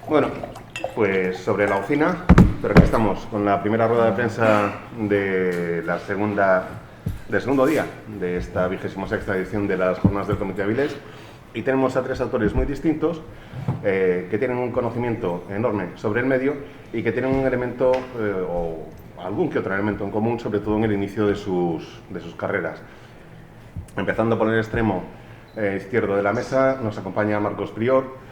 Bueno, pues sobre la UCINA, pero aquí estamos con la primera rueda de prensa de del segundo día de esta 26ª edición de las Jornadas del Comité Avilés, y tenemos a tres autores muy distintos que tienen un conocimiento enorme sobre el medio y que tienen un elemento o algún que otro elemento en común, sobre todo en el inicio de sus carreras. Empezando por el extremo izquierdo de la mesa, nos acompaña Marcos Prior,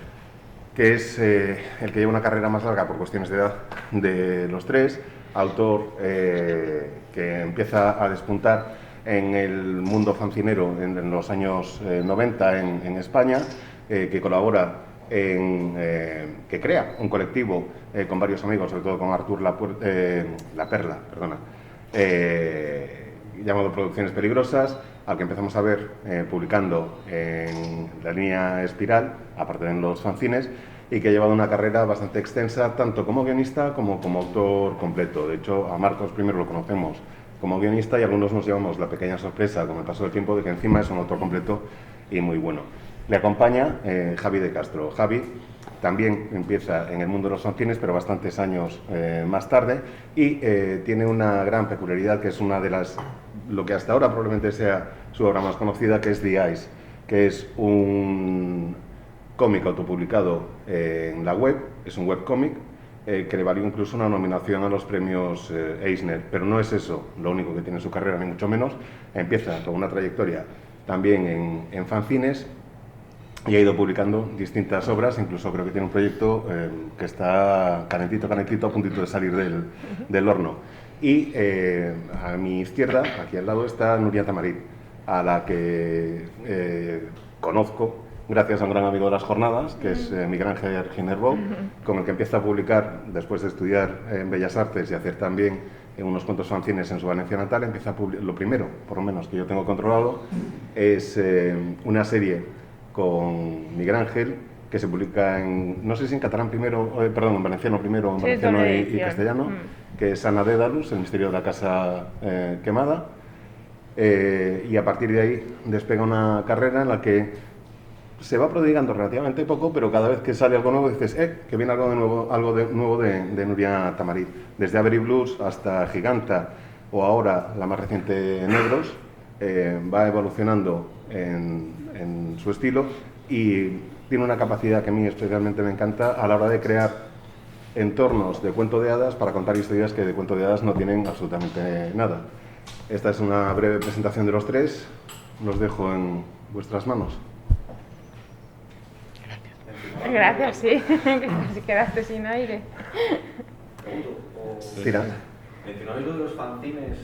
que es el que lleva una carrera más larga por cuestiones de edad de los tres, autor que empieza a despuntar en el mundo fancinero en los años 90 en España, que colabora que crea un colectivo con varios amigos, sobre todo con Artur La Perla, llamado Producciones Peligrosas, al que empezamos a ver publicando en la línea Espiral, aparte de en los fanzines, y que ha llevado una carrera bastante extensa, tanto como guionista como autor completo. De hecho, a Marcos primero lo conocemos como guionista y algunos nos llevamos la pequeña sorpresa con el paso del tiempo de que encima es un autor completo y muy bueno. Le acompaña Javi de Castro. Javi también empieza en el mundo de los fanzines, pero bastantes años más tarde, y tiene una gran peculiaridad, que es una de lo que hasta ahora probablemente sea su obra más conocida, que es The Ice, que es un cómic autopublicado en la web, es un webcómic que le valió incluso una nominación a los premios Eisner, pero no es eso lo único que tiene en su carrera, ni mucho menos. Empieza con una trayectoria también en fanzines y ha ido publicando distintas obras, incluso creo que tiene un proyecto que está calentito, a puntito de salir del horno. Y a mi izquierda, aquí al lado, está Nuria Tamarit, a la que conozco gracias a un gran amigo de las jornadas, que es Miguel Ángel Ginerbó, con el que empieza a publicar, después de estudiar en Bellas Artes y hacer también unos cuantos fanzines en su Valencia natal. Empieza a publicar, lo primero, por lo menos, que yo tengo controlado, es una serie con Miguel Ángel, que se publica en, no sé si en catalán primero, perdón, en valenciano primero, en valenciano y castellano, que es Ana Dédalus, el misterio de la casa quemada, y a partir de ahí despega una carrera en la que se va prodigando relativamente poco, pero cada vez que sale algo nuevo dices, que viene algo nuevo de Nuria Tamarit. Desde Avery Blues hasta Giganta, o ahora la más reciente Negros, va evolucionando en su estilo y tiene una capacidad que a mí especialmente me encanta a la hora de crear entornos de cuento de hadas para contar historias que de cuento de hadas no tienen absolutamente nada. Esta es una breve presentación de los tres, los dejo en vuestras manos. Gracias, sí, que quedaste sin aire. Tira. Mencionabais lo de los fanzines,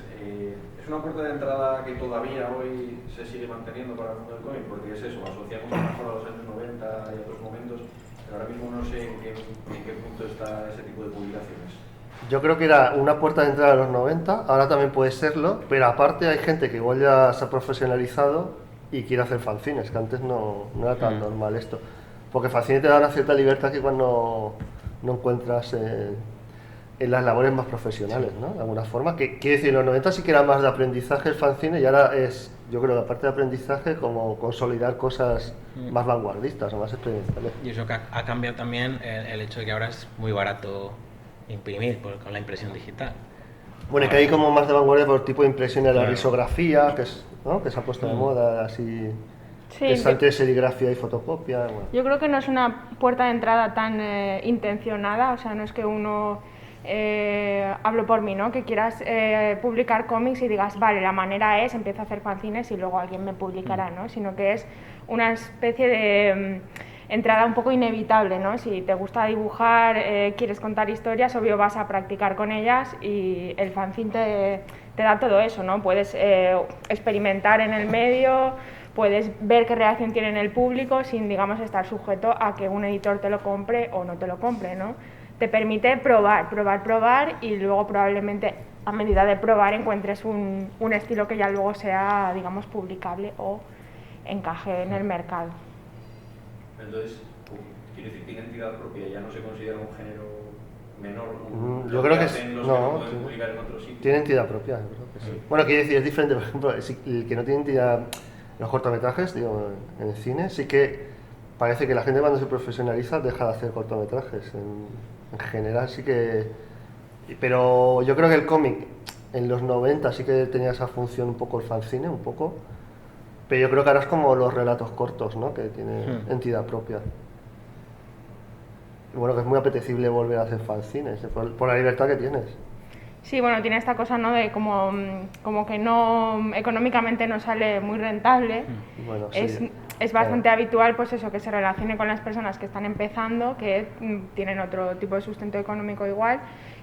¿es una puerta de entrada que todavía hoy se sigue manteniendo para el mundo del cómic? Porque es eso, asociamos mejor a los años 90 y a otros momentos, pero ahora mismo no sé en qué punto está ese tipo de publicaciones. Yo creo que era una puerta de entrada a los 90, ahora también puede serlo, pero aparte hay gente que igual ya se ha profesionalizado y quiere hacer fanzines, que antes no era tan normal esto. Porque fanzines te da una cierta libertad que cuando no encuentras en las labores más profesionales, ¿no? De alguna forma, que quiere decir, en los 90 sí que era más de aprendizaje el fanzine y ahora es, yo creo que aparte de aprendizaje, como consolidar cosas más vanguardistas o más experimentales. Y eso que ha cambiado también el hecho de que ahora es muy barato imprimir con la impresión digital. Bueno, y que hay como más de vanguardia por el tipo de impresión de la Claro. risografía, que es, ¿no? Que se ha puesto de moda, así, Sí, es antes serigrafía y fotocopia. Bueno. yo creo que no es una puerta de entrada tan intencionada, o sea, no es que uno, hablo por mí, ¿no? Que quieras publicar cómics y digas, vale, la manera es, empiezo a hacer fanzines y luego alguien me publicará, ¿no? Sino que es una especie de entrada un poco inevitable, ¿no? Si te gusta dibujar, quieres contar historias, obvio vas a practicar con ellas y el fanzine te da todo eso, ¿no? Puedes experimentar en el medio, puedes ver qué reacción tiene en el público sin, digamos, estar sujeto a que un editor te lo compre o no te lo compre, ¿no? Te permite probar y luego probablemente a medida de probar encuentres un estilo que ya luego sea, digamos, publicable o encaje en el mercado. Entonces, quiere decir, tiene entidad propia, ya no se considera un género menor. Yo creo que tiene entidad propia, yo creo que sí. Bueno, quiere decir, es diferente, por ejemplo, el que no tiene entidad, los cortometrajes, digo, en el cine, sí que parece que la gente cuando se profesionaliza deja de hacer cortometrajes. En general sí que... Pero yo creo que el cómic en los 90 sí que tenía esa función un poco el fanzine, un poco. Pero yo creo que ahora es como los relatos cortos, ¿no? Que tienen entidad propia. Y bueno, que es muy apetecible volver a hacer fanzines, por la libertad que tienes. Sí, bueno, tiene esta cosa, ¿no? De como que no, económicamente no sale muy rentable. Bueno, sí. Es bastante habitual, pues eso, que se relacione con las personas que están empezando, que tienen otro tipo de sustento económico igual,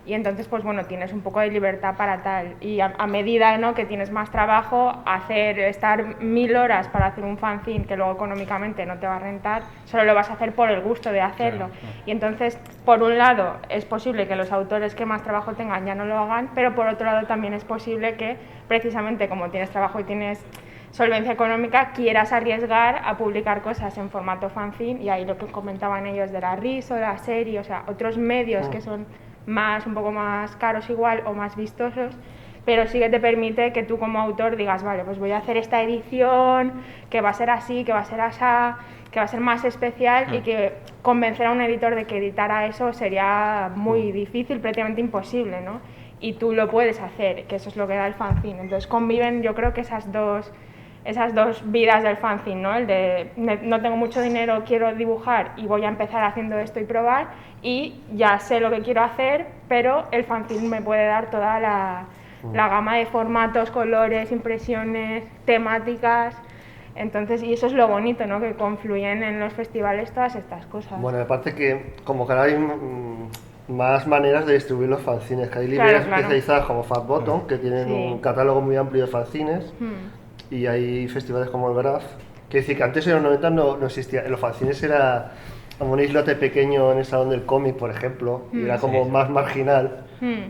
y entonces, pues bueno, tienes un poco de libertad para tal. Y a medida, ¿no?, que tienes más trabajo, estar 1000 horas para hacer un fanzine que luego económicamente no te va a rentar, solo lo vas a hacer por el gusto de hacerlo. Claro. Y entonces, por un lado, es posible que los autores que más trabajo tengan ya no lo hagan, pero por otro lado también es posible que, precisamente como tienes trabajo y tienes solvencia económica, quieras arriesgar a publicar cosas en formato fanzine, y ahí lo que comentaban ellos de la RIS o la serie, o sea, otros medios que son un poco más caros igual o más vistosos, pero sí que te permite que tú como autor digas, vale, pues voy a hacer esta edición, que va a ser así, que va a ser asá, que va a ser más especial, y que convencer a un editor de que editara eso sería muy difícil, prácticamente imposible, ¿no? Y tú lo puedes hacer, que eso es lo que da el fanzine. Entonces conviven, yo creo que esas dos vidas del fanzine, ¿no? El de no tengo mucho dinero, quiero dibujar y voy a empezar haciendo esto y probar, y ya sé lo que quiero hacer, pero el fanzine me puede dar toda la gama de formatos, colores, impresiones, temáticas. Entonces, y eso es lo bonito, ¿no?, que confluyen en los festivales todas estas cosas. Bueno, aparte que como que ahora hay más maneras de distribuir los fanzines, que hay librerías especializadas como Fat Bottom, que tienen un catálogo muy amplio de fanzines, y hay festivales como el Graf, que decir que antes en los 90 no existía, en los fanzines era como un islote pequeño en el Salón del Cómic, por ejemplo, y era como más marginal,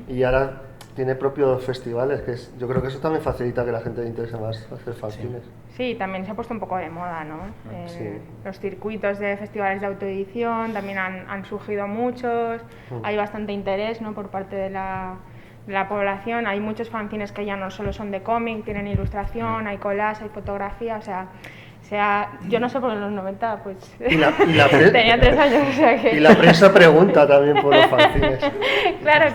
y ahora tiene propios festivales, yo creo que eso también facilita que la gente le interese más hacer fanzines. Sí, también se ha puesto un poco de moda, ¿no? Sí. Los circuitos de festivales de autoedición también han surgido muchos, hay bastante interés, ¿no?, por parte de la población. Hay muchos fanzines que ya no solo son de cómic, tienen ilustración, hay collage, hay fotografía, o sea, yo no sé, por los 90, pues tenía 3 años, o sea que... Y la prensa pregunta también por los fanzines.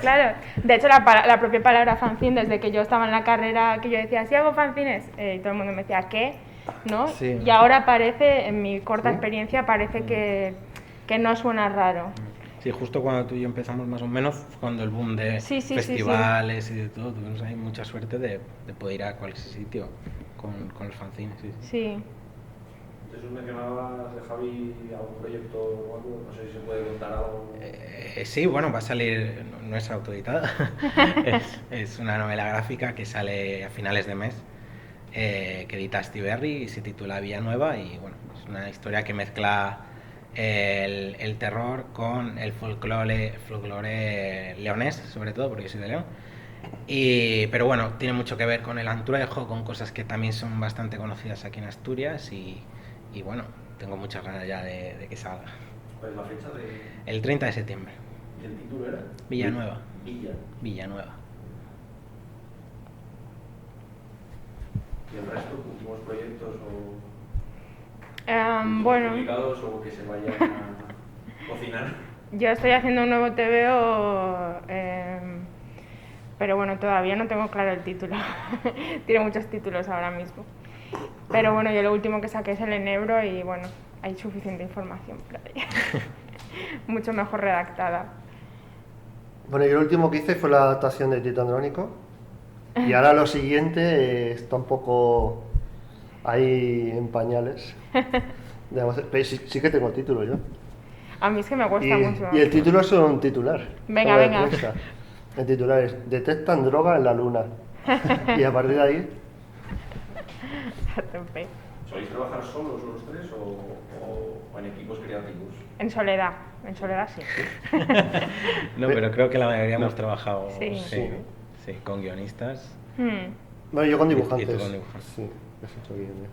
Claro. De hecho, la propia palabra fanzine, desde que yo estaba en la carrera, que yo decía, ¿sí hago fanzines? Y todo el mundo me decía, ¿qué? ¿No? Sí. Y ahora parece, en mi corta experiencia, parece que no suena raro. Sí, justo cuando tú y yo empezamos más o menos, cuando el boom de festivales y de todo, tuvimos ahí mucha suerte de poder ir a cualquier sitio con los fanzines. Sí. Jesús, mencionabas, Javi, algún proyecto o algo, no sé si se puede contar algo. Sí, bueno, va a salir, no es autoeditada, es una novela gráfica que sale a finales de mes, que edita Steve Berry y se titula Villanueva, y bueno, es una historia que mezcla el terror con el folclore leonés, sobre todo, porque yo soy de León. Pero bueno, tiene mucho que ver con el Antruejo, con cosas que también son bastante conocidas aquí en Asturias, y bueno, tengo muchas ganas ya de que salga. ¿Cuál es la fecha de...? El 30 de septiembre. ¿Y el título era? Villanueva. Villanueva. ¿Y el resto, últimos proyectos o bueno, publicados o que se vayan a cocinar? Yo estoy haciendo un nuevo TVO, pero bueno, todavía no tengo claro el título. Tiene muchos títulos ahora mismo. Pero bueno, yo lo último que saqué es el Enebro, y bueno, hay suficiente información por ahí. Mucho mejor redactada. Bueno, yo lo último que hice fue la adaptación de Tito Andrónico, y ahora lo siguiente está un poco ahí en pañales. Pero sí que tengo título yo. A mí es que me cuesta mucho. Y el título es un titular. Venga. El titular es Detectan droga en la luna. Y a partir de ahí... ¿Soléis trabajar solos los tres o en equipos creativos? En soledad sí. No, pero creo que la mayoría hemos trabajado con guionistas. Bueno, yo con dibujantes. Y tú con dibujantes. Sí, has hecho guiones.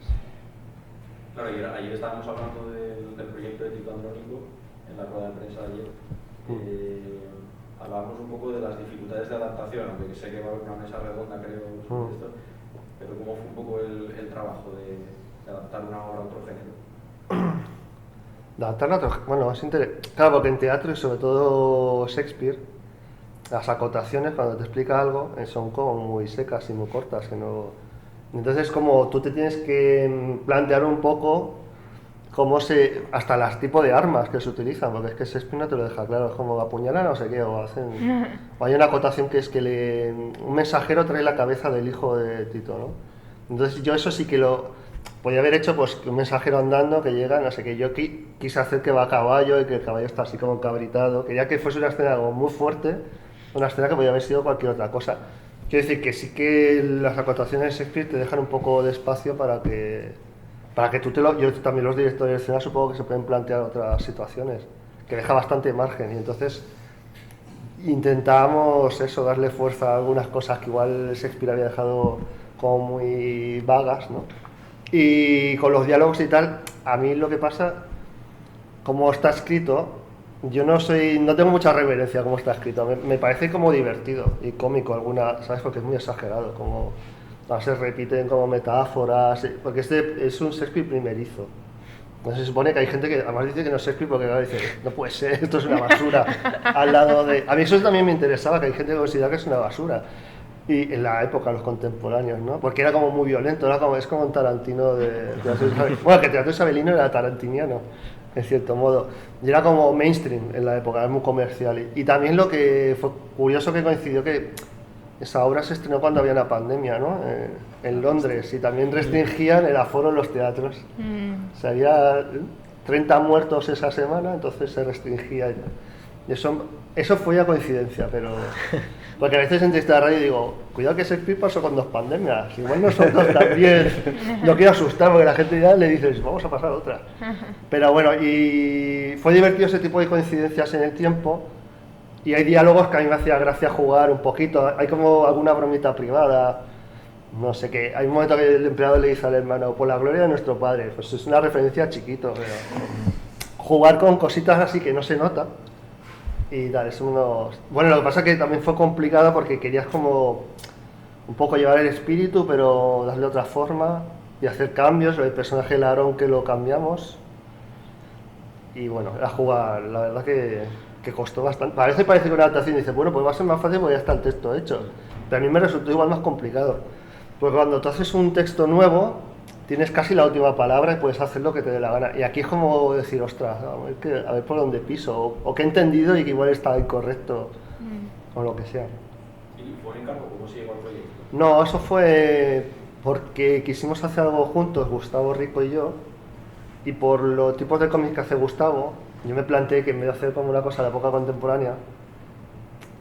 Claro, ayer estábamos hablando del proyecto de Tito Andrónico en la rueda de prensa de ayer. Hablábamos un poco de las dificultades de adaptación, aunque sé que va a haber una mesa redonda, creo, sobre esto, pero cómo fue un poco el trabajo de adaptar una obra a otro género. Adaptarlo a otro... Bueno, es interesante. Claro, porque en teatro y sobre todo Shakespeare, las acotaciones cuando te explica algo son como muy secas y muy cortas, que no... Entonces como tú te tienes que plantear un poco cómo se... hasta las tipos de armas que se utilizan, porque es que Shakespeare no te lo deja claro, es como apuñalan no sé qué, o hacen... o hay una acotación que es que un mensajero trae la cabeza del hijo de Tito, ¿no? Entonces yo eso sí que lo... podía haber hecho pues un mensajero andando que llega, no sé qué, yo quise hacer que va a caballo y que el caballo está así como cabritado, quería que fuese una escena algo muy fuerte, una escena que podía haber sido cualquier otra cosa. Quiero decir que sí que las acotaciones de Shakespeare te dejan un poco de espacio para que tú te lo... Yo también los directores de escena supongo que se pueden plantear otras situaciones, que deja bastante margen y entonces intentábamos eso, darle fuerza a algunas cosas que igual Shakespeare había dejado como muy vagas, ¿no? Y con los diálogos y tal, a mí lo que pasa, como está escrito, yo no tengo mucha reverencia como está escrito, me parece como divertido y cómico alguna, ¿sabes? Porque es muy exagerado, como se repiten como metáforas, porque este es un Shakespeare primerizo. Entonces se supone que hay gente que además dice que no es Shakespeare porque claro, dice, no puede ser, esto es una basura, al lado de... A mí eso también me interesaba, que hay gente que considera que es una basura. Y en la época, los contemporáneos, ¿no? Porque era como muy violento, es como un Tarantino de Teatro Isabelino. Bueno, que Teatro Isabelino era tarantiniano, en cierto modo. Y era como mainstream en la época, era muy comercial. Y también lo que fue curioso que coincidió que esa obra se estrenó cuando había una pandemia, ¿no? En Londres, y también restringían el aforo en los teatros. O sea, había 30 muertos esa semana, entonces se restringía. Y eso fue ya coincidencia, pero... Porque a veces en esta radio digo, cuidado que Shakespeare pasó con 2 pandemias, igual nosotros también. No quiero asustar porque la gente ya le dice, vamos a pasar otra. Pero bueno, y fue divertido ese tipo de coincidencias en el tiempo. Y hay diálogos que a mí me hacía gracia jugar un poquito. Hay como alguna bromita privada, no sé qué. Hay un momento que el empleado le dice al hermano, por la gloria de nuestro padre. Pues es una referencia chiquito, pero jugar con cositas así que no se nota. Y tal, es unos... Bueno, lo que pasa es que también fue complicado porque querías como un poco llevar el espíritu, pero darle otra forma y hacer cambios. El personaje de Larón que lo cambiamos. Y bueno, era jugar, la verdad que costó bastante. A veces parece que una adaptación dice, bueno, pues va a ser más fácil porque ya está el texto hecho. Pero a mí me resultó igual más complicado. Porque cuando tú haces un texto nuevo, tienes casi la última palabra y puedes hacer lo que te dé la gana. Y aquí es como decir, ostras, a ver por dónde piso, o que he entendido y que igual está incorrecto, o lo que sea. ¿Y fue encargo? ¿Cómo se llegó al proyecto? No, eso fue porque quisimos hacer algo juntos, Gustavo Rico y yo, y por los tipos de cómics que hace Gustavo, yo me planteé que en vez de hacer como una cosa de época contemporánea,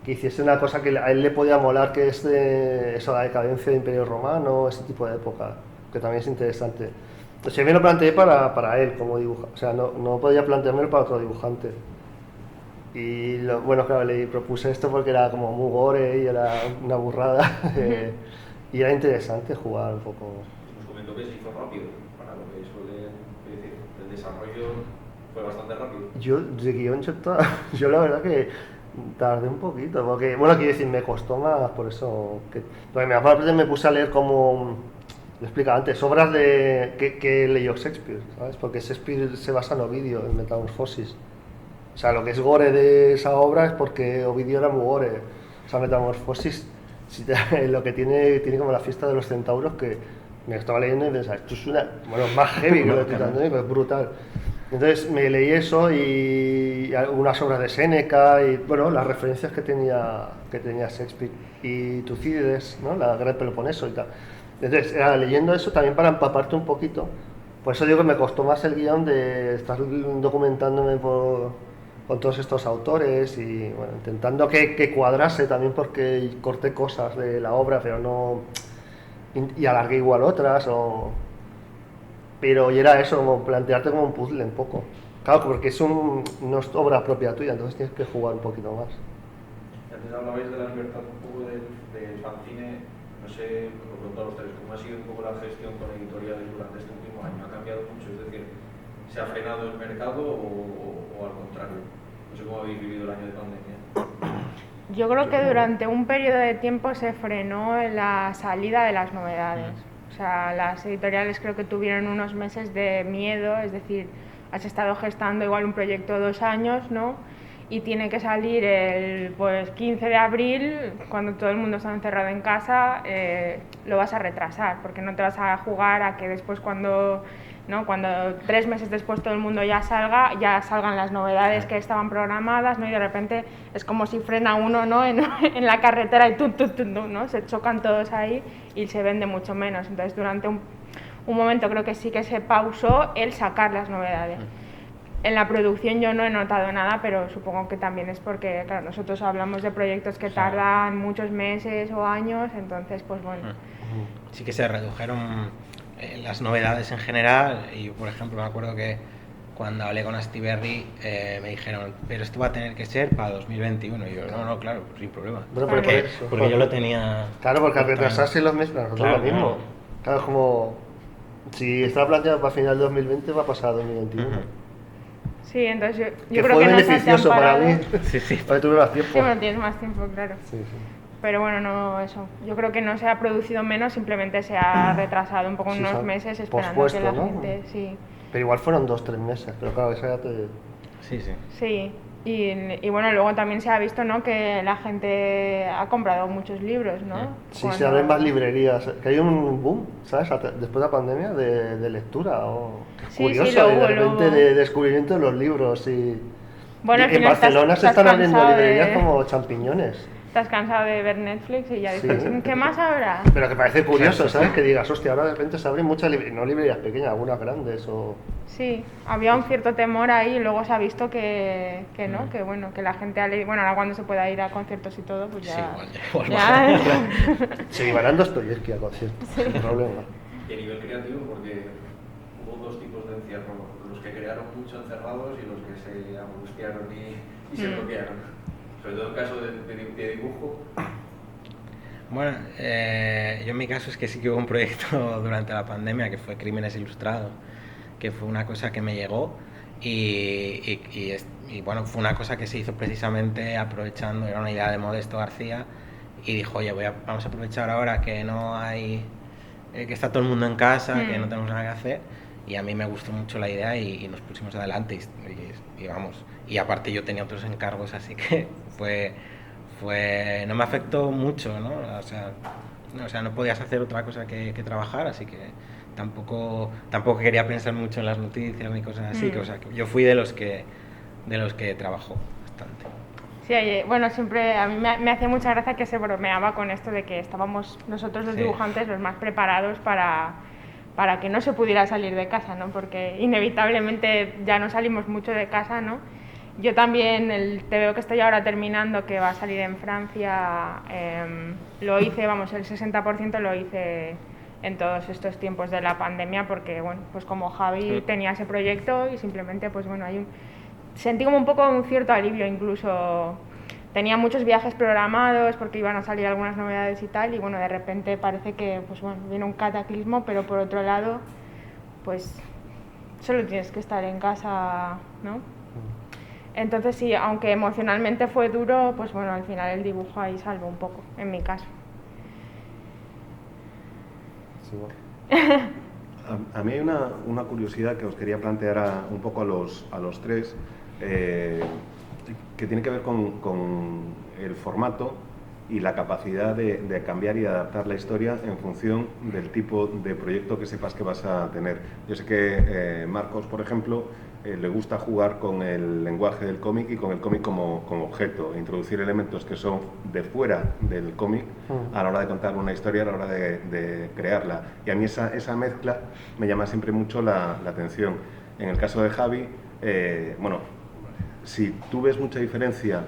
que hiciese una cosa que a él le podía molar, que es eso, la decadencia del Imperio Romano, ese tipo de época, que también es interesante. Entonces yo me lo planteé para él como dibujante, o sea, no podía planteármelo para otro dibujante. Y bueno, claro, le propuse esto porque era como muy gore y era una burrada. Y era interesante jugar un poco. Nos comentó que se hizo rápido, para lo que suele decir. El desarrollo fue bastante rápido. Yo, de guión, yo la verdad que tardé un poquito, porque, bueno, quiero decir, me costó más, por eso. Porque aparte me puse a leer como, lo explicaba antes, obras que leyó Shakespeare, ¿sabes? Porque Shakespeare se basa en Ovidio, en Metamorfosis. O sea, lo que es gore de esa obra es porque Ovidio era muy gore. O sea, Metamorfosis, lo que tiene como la fiesta de los centauros, que me estaba leyendo y pensaba, esto es más heavy que lo de Titanic, es brutal. Entonces me leí eso y algunas obras de Séneca y, bueno, las referencias que tenía Shakespeare. Y Tucídides, ¿no? La Guerra del Peloponeso y tal. Entonces, era leyendo eso también para empaparte un poquito. Por eso digo que me costó más el guión de estar documentándome con todos estos autores y bueno, intentando que cuadrase también porque corté cosas de la obra, pero no... Y alargué igual otras, pero y era eso, como plantearte como un puzzle un poco. Claro, porque no es obra propia tuya, entonces tienes que jugar un poquito más. Antes hablabais de la libertad un poco del fanzine, no sé, os pregunto a los tres, ¿cómo ha sido un poco la gestión con editoriales durante este último año? ¿Ha cambiado mucho? Es decir, ¿se ha frenado el mercado o al contrario? No sé cómo habéis vivido el año de pandemia. Yo creo que durante un periodo de tiempo se frenó la salida de las novedades. O sea, las editoriales creo que tuvieron unos meses de miedo, es decir, has estado gestando igual un proyecto 2 años, ¿no? Y tiene que salir el pues, 15 de abril, cuando todo el mundo está encerrado en casa, lo vas a retrasar, porque no te vas a jugar a que después cuando 3 meses después todo el mundo ya salgan las novedades que estaban programadas, ¿no? Y de repente es como si frena uno, ¿no? en la carretera y ¿no? Se chocan todos ahí y se vende mucho menos. Entonces durante un momento creo que sí que se pausó el sacar las novedades. En la producción yo no he notado nada, pero supongo que también es porque, claro, nosotros hablamos de proyectos que tardan muchos meses o años, entonces, pues bueno. Sí que se redujeron las novedades en general, y por ejemplo me acuerdo que cuando hablé con Astiberri me dijeron, pero esto va a tener que ser para 2021, y yo, no, claro, sin problema. Bueno, porque yo lo tenía... Claro, porque al retrasarse los meses, nosotros Claro, lo mismo. Claro, es como, si está planteado para final de 2020, va a pasar a 2021. Sí, entonces yo Que creo fue que no se beneficioso han para parado. mí. Sí. Porque tuve más tiempo. Sí, bueno, tienes más tiempo, claro. Sí. Pero bueno, no eso. Yo creo que no se ha producido menos, simplemente se ha retrasado un poco Sí, unos se ha meses esperando pospuesto, que la ¿no? gente... Sí. Pero igual fueron 2-3 meses, pero claro, eso ya te... Sí. Sí, y bueno, luego también se ha visto, ¿no? Que la gente ha comprado muchos libros, ¿no? Sí, se abren más librerías, que hay un boom, ¿sabes? Después de la pandemia de lectura, Sí, curioso, sí, lo y de hubo, repente de descubrimiento de los libros y... Bueno, al en final Barcelona se estás están abriendo cansado librerías de- como champiñones. Estás cansado de ver Netflix y ya Sí. dices, ¿qué más habrá? Pero que parece curioso, ¿sabes? Que digas, hostia, ahora de repente se abren muchas librerías, no librerías pequeñas, algunas grandes o... Sí, había un cierto temor ahí y luego se ha visto que no, que bueno, que la gente ha leído, bueno, ahora cuando se pueda ir a conciertos y todo, pues ya... Sí, igual ya- Se llevarán Dostoyevsky a conciertos, sin problema. Y a nivel creativo, porque hubo dos tipos de encierro, los que crearon mucho encerrados y los que se angustiaron y se bloquearon. Sobre todo en caso de dibujo. Bueno, yo en mi caso es que sí que hubo un proyecto durante la pandemia que fue Crímenes Ilustrados, que fue una cosa que me llegó y bueno, fue una cosa que se hizo precisamente aprovechando, era una idea de Modesto García, y dijo, oye, vamos a aprovechar ahora que no hay, que está todo el mundo en casa, que no tenemos nada que hacer, y a mí me gustó mucho la idea y nos pusimos adelante y vamos, y aparte yo tenía otros encargos, así que no me afectó mucho, ¿no? O sea, no podías hacer otra cosa que trabajar, así que tampoco quería pensar mucho en las noticias ni cosas así, o sea, que yo fui de los que trabajó bastante. Sí, bueno, siempre a mí me hacía mucha gracia que se bromeaba con esto de que estábamos nosotros los dibujantes los más preparados para que no se pudiera salir de casa, ¿no? Porque inevitablemente ya no salimos mucho de casa, ¿no? Yo también, el TVO que estoy ahora terminando, que va a salir en Francia, lo hice, vamos, el 60% lo hice en todos estos tiempos de la pandemia, porque, bueno, pues como Javi tenía ese proyecto y simplemente, pues bueno, sentí como un poco un cierto alivio, incluso tenía muchos viajes programados porque iban a salir algunas novedades y tal, y bueno, de repente parece que, pues bueno, viene un cataclismo, pero por otro lado, pues solo tienes que estar en casa, ¿no? Entonces sí, aunque emocionalmente fue duro, pues bueno, al final el dibujo ahí salvó un poco, en mi caso. Sí, bueno. A mí hay una curiosidad que os quería plantear un poco a los tres, que tiene que ver con el formato y la capacidad de cambiar y adaptar la historia en función del tipo de proyecto que sepas que vas a tener. Yo sé que Marcos, por ejemplo, le gusta jugar con el lenguaje del cómic y con el cómic como objeto, introducir elementos que son de fuera del cómic a la hora de contar una historia, a la hora de crearla. Y a mí esa mezcla me llama siempre mucho la atención. En el caso de Javi, bueno, si tú ves mucha diferencia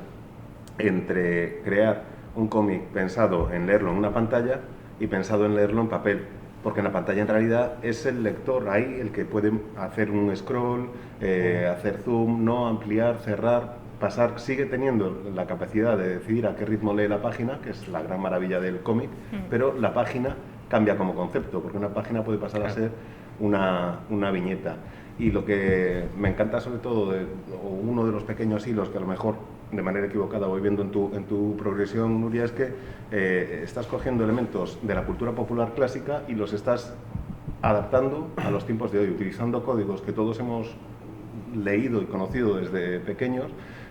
entre crear un cómic pensado en leerlo en una pantalla y pensado en leerlo en papel, porque en la pantalla en realidad es el lector ahí el que puede hacer un scroll, hacer zoom, no ampliar, cerrar, pasar, sigue teniendo la capacidad de decidir a qué ritmo lee la página, que es la gran maravilla del cómic, pero la página cambia como concepto, porque una página puede pasar a ser una viñeta. Y lo que me encanta sobre todo, o uno de los pequeños hilos que a lo mejor de manera equivocada voy viendo en tu progresión, Nuria, es que estás cogiendo elementos de la cultura popular clásica y los estás adaptando a los tiempos de hoy, utilizando códigos que todos hemos leído y conocido desde pequeños,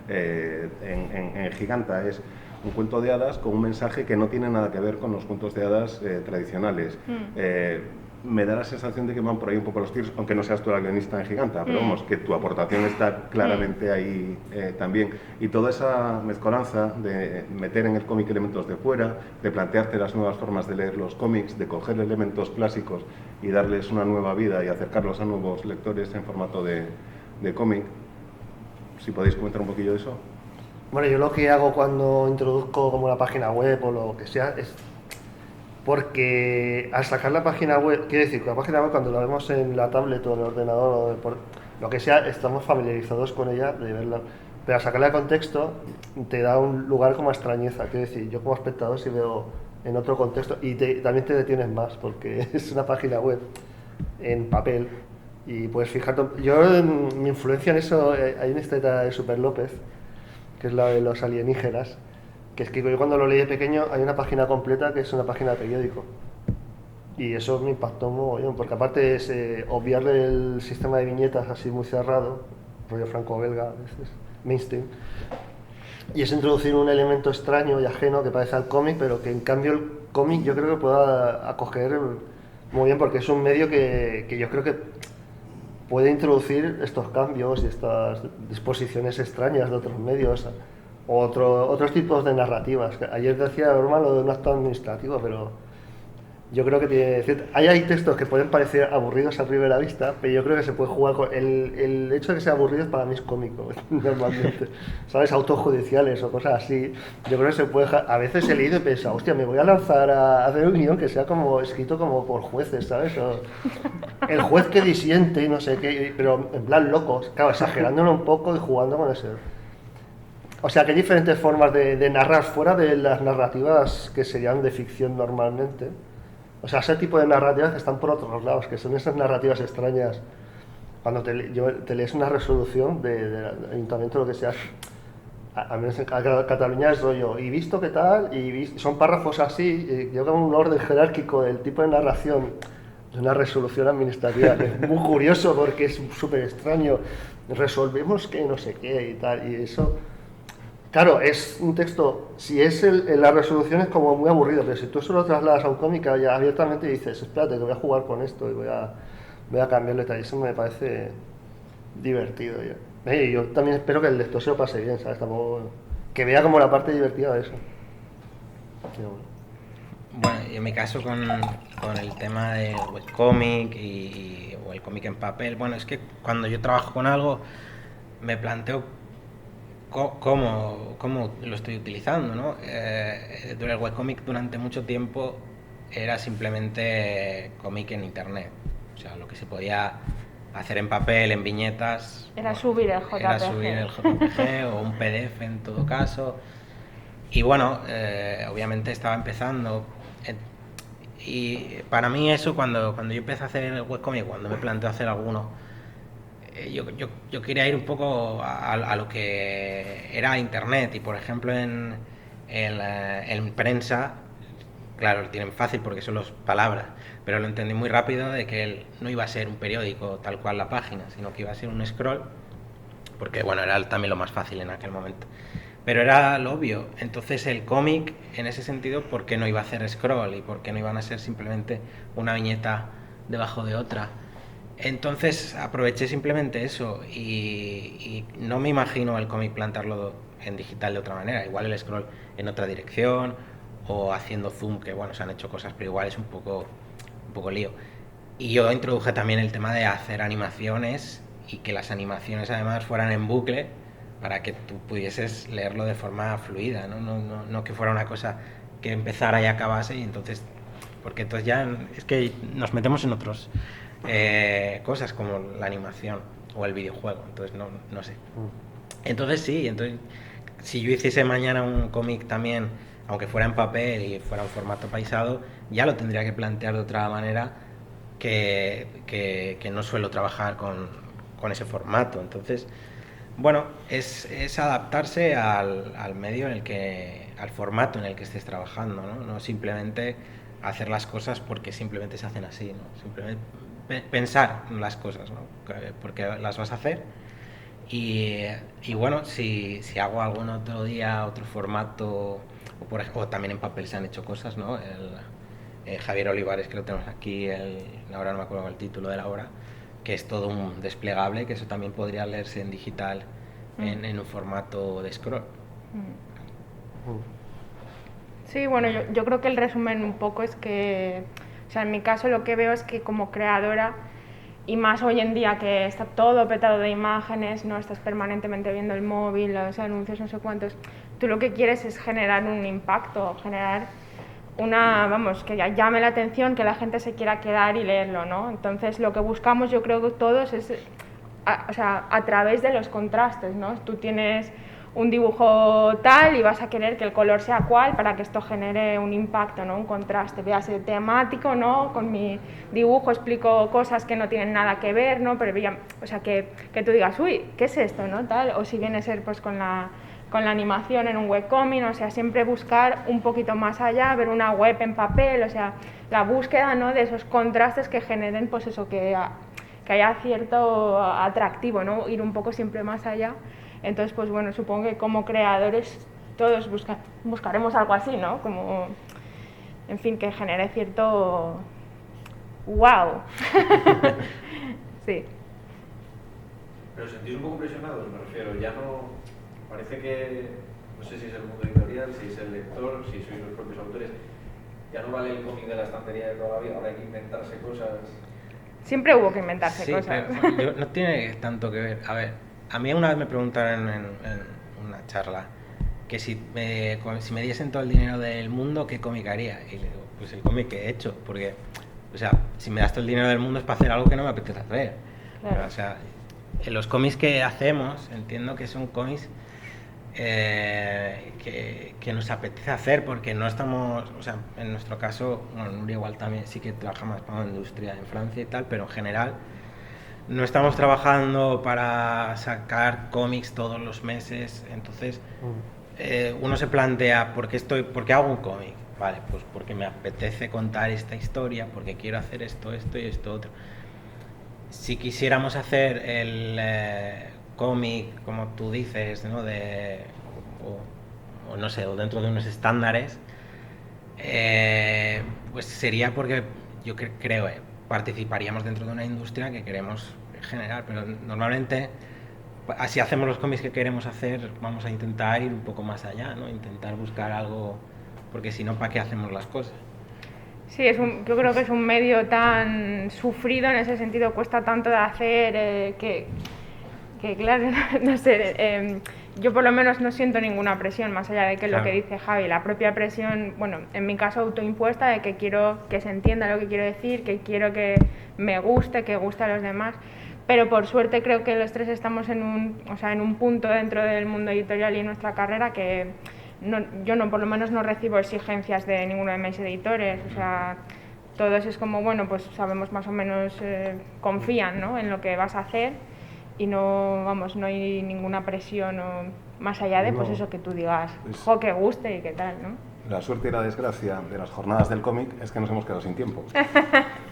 en Giganta es un cuento de hadas con un mensaje que no tiene nada que ver con los cuentos de hadas tradicionales. Me da la sensación de que van por ahí un poco los tiros, aunque no seas tú la guionista en Giganta, pero vamos, que tu aportación está claramente ahí también. Y toda esa mezcolanza de meter en el cómic elementos de fuera, de plantearte las nuevas formas de leer los cómics, de coger elementos clásicos y darles una nueva vida y acercarlos a nuevos lectores en formato de cómic. Si podéis comentar un poquillo de eso. Bueno, yo lo que hago cuando introduzco como la página web o lo que sea es porque al sacar la página web, quiero decir, que la página web cuando la vemos en la tablet o en el ordenador o por lo que sea, estamos familiarizados con ella de verla, pero al sacarla de contexto te da un lugar como a extrañeza, quiero decir, yo como espectador si veo en otro contexto y también te detienes más porque es una página web en papel y puedes fijarte. Mi influencia en eso, hay una historieta de Super López, que es la de los alienígenas, que es que yo cuando lo leí de pequeño hay una página completa que es una página de periódico y eso me impactó un mogollón, porque aparte es obviarle el sistema de viñetas así muy cerrado, rollo franco-belga, es mainstream, y es introducir un elemento extraño y ajeno que parece al cómic, pero que en cambio el cómic yo creo que pueda acoger muy bien, porque es un medio que yo creo que puede introducir estos cambios y estas disposiciones extrañas de otros medios, otros tipos de narrativas. Ayer decía broma lo de un acto administrativo, pero yo creo que hay textos que pueden parecer aburridos a primera vista, pero yo creo que se puede jugar con el hecho de que sea aburrido para mí es cómico normalmente, ¿sabes? Autos judiciales o cosas así, yo creo que se puede a veces he leído y he pensado, hostia, me voy a lanzar a hacer un guión que sea como escrito como por jueces, ¿sabes? O el juez que disiente y no sé qué, pero en plan locos, claro, exagerándolo un poco y jugando con eso. O sea que hay diferentes formas de narrar fuera de las narrativas que serían de ficción normalmente. O sea, ese tipo de narrativas que están por otros lados, que son esas narrativas extrañas. Cuando te lees una resolución del ayuntamiento o lo que sea, a menos en Cataluña es rollo, y visto que tal, son párrafos así, yo como un orden jerárquico del tipo de narración de una resolución administrativa, que es muy curioso porque es súper extraño. Resolvemos que no sé qué y tal, y eso... Claro, es un texto, si es la resolución es como muy aburrido, pero si tú solo trasladas a un cómic ya abiertamente y dices, espérate que voy a jugar con esto y voy a cambiarle tal, y eso me parece divertido. Yo también espero que el lector se lo pase bien, ¿sabes? Que vea como la parte divertida de eso. Bueno, y en mi caso con el tema del webcómic o el cómic en papel, bueno, es que cuando yo trabajo con algo me planteo cómo lo estoy utilizando, ¿no? El webcómic durante mucho tiempo era simplemente cómic en internet, o sea, lo que se podía hacer en papel, en viñetas. Era subir el JPG. Era subir el JPG o un PDF en todo caso. Y bueno, obviamente estaba empezando. Y para mí eso, cuando yo empecé a hacer el webcómic, cuando me planteé hacer alguno, yo quería ir un poco a lo que era internet. Y por ejemplo en prensa, claro, lo tienen fácil porque son las palabras, pero lo entendí muy rápido de que él no iba a ser un periódico tal cual la página, sino que iba a ser un scroll, porque bueno, era también lo más fácil en aquel momento. Pero era lo obvio. Entonces el cómic, en ese sentido, ¿por qué no iba a hacer scroll? ¿Y por qué no iban a ser simplemente una viñeta debajo de otra? Entonces aproveché simplemente eso y no me imagino el cómic plantarlo en digital de otra manera. Igual el scroll en otra dirección o haciendo zoom, que bueno, se han hecho cosas, pero igual es un poco lío. Y yo introduje también el tema de hacer animaciones y que las animaciones además fueran en bucle para que tú pudieses leerlo de forma fluida, no que fuera una cosa que empezara y acabase, y entonces, porque entonces ya es que nos metemos en otros cosas como la animación o el videojuego, entonces no sé. Entonces sí, si yo hiciese mañana un cómic también, aunque fuera en papel y fuera un formato paisado, ya lo tendría que plantear de otra manera que no suelo trabajar con ese formato. Entonces, bueno, es adaptarse al medio al formato en el que estés trabajando, no simplemente hacer las cosas porque simplemente se hacen así, ¿no? Simplemente pensar en las cosas, ¿no? Porque las vas a hacer Y bueno, si hago algún otro día, otro formato, o también en papel se han hecho cosas, ¿no? Javier Olivares, que lo tenemos aquí, ahora no me acuerdo el título de la obra, que es todo un desplegable, que eso también podría leerse en digital en un formato de scroll. Sí, bueno, yo creo que el resumen un poco es que, o sea, en mi caso lo que veo es que como creadora, y más hoy en día que está todo petado de imágenes, no estás permanentemente viendo el móvil, los anuncios, no sé cuántos, tú lo que quieres es generar un impacto, generar vamos, que llame la atención, que la gente se quiera quedar y leerlo, ¿no? Entonces lo que buscamos yo creo que todos es, o sea, a través de los contrastes, ¿no? Tú tienes un dibujo tal y vas a querer que el color sea cual para que esto genere un impacto, ¿no? Un contraste, veas el temático, ¿no? Con mi dibujo explico cosas que no tienen nada que ver, ¿no? Pero o sea, que tú digas, uy, ¿qué es esto, no? Tal, o si viene a ser pues con la animación en un webcomic, o sea, siempre buscar un poquito más allá, ver una web en papel, o sea, la búsqueda, ¿no? De esos contrastes que generen, pues eso, que haya cierto atractivo, ¿no? Ir un poco siempre más allá. Entonces, pues bueno, supongo que como creadores todos buscaremos algo así, ¿no? Como, en fin, que genere cierto wow. Sí. Pero os sentís un poco presionados, me refiero, ya no... Parece que, no sé si es el mundo editorial, si es el lector, si sois los propios autores, ya no vale el cómic de la estantería de toda la vida, ahora hay que inventarse cosas. Siempre hubo que inventarse sí, cosas. Pero no tiene tanto que ver. A ver, a mí una vez me preguntaron en una charla que si me diesen todo el dinero del mundo, ¿qué cómic haría? Y le digo, pues el cómic que he hecho, porque, o sea, si me das todo el dinero del mundo es para hacer algo que no me apetece hacer. Claro. Pero, o sea, en los cómics que hacemos, entiendo que son cómics que nos apetece hacer, porque no estamos, o sea, en nuestro caso, bueno, Nuria igual también sí que trabaja más para la industria en Francia y tal, pero en general no estamos trabajando para sacar cómics todos los meses, entonces uno se plantea, ¿por qué hago un cómic? Vale, pues porque me apetece contar esta historia, porque quiero hacer esto y esto otro. Si quisiéramos hacer el cómic, como tú dices, ¿no? O no sé, o dentro de unos estándares, pues sería porque yo creo participaríamos dentro de una industria que queremos generar, pero normalmente si hacemos los cómics que queremos hacer, vamos a intentar ir un poco más allá, ¿no? Intentar buscar algo, porque si no, ¿para qué hacemos las cosas? Sí, yo creo que es un medio tan sufrido en ese sentido, cuesta tanto de hacer que claro, no sé, yo por lo menos no siento ninguna presión, más allá de que claro. Lo que dice Javi, la propia presión, bueno, en mi caso autoimpuesta, de que quiero que se entienda lo que quiero decir, que quiero que me guste, que guste a los demás, pero por suerte creo que los tres estamos en un punto dentro del mundo editorial y en nuestra carrera que yo por lo menos no recibo exigencias de ninguno de mis editores, o sea, todos es como, bueno, pues sabemos más o menos, confían, ¿no? En lo que vas a hacer y no hay ninguna presión más allá de pues eso que tú digas, jo, que guste y qué tal, ¿no? La suerte y la desgracia de las jornadas del cómic es que nos hemos quedado sin tiempo.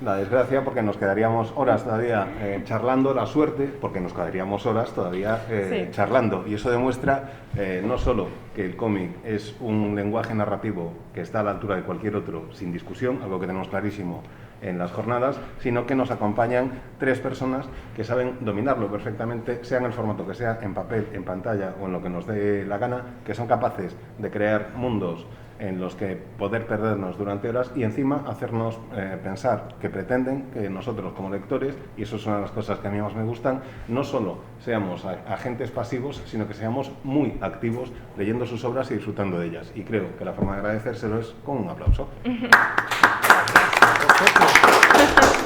La desgracia porque nos quedaríamos horas todavía charlando, la suerte porque nos quedaríamos horas todavía Sí. charlando. Y eso demuestra no solo que el cómic es un lenguaje narrativo que está a la altura de cualquier otro, sin discusión, algo que tenemos clarísimo en las jornadas, sino que nos acompañan tres personas que saben dominarlo perfectamente, sea en el formato que sea, en papel, en pantalla o en lo que nos dé la gana, que son capaces de crear mundos en los que poder perdernos durante horas y encima hacernos pensar que pretenden que nosotros como lectores, y eso es una de las cosas que a mí más me gustan, no solo seamos agentes pasivos, sino que seamos muy activos leyendo sus obras y disfrutando de ellas. Y creo que la forma de agradecérselo es con un aplauso. Gracias.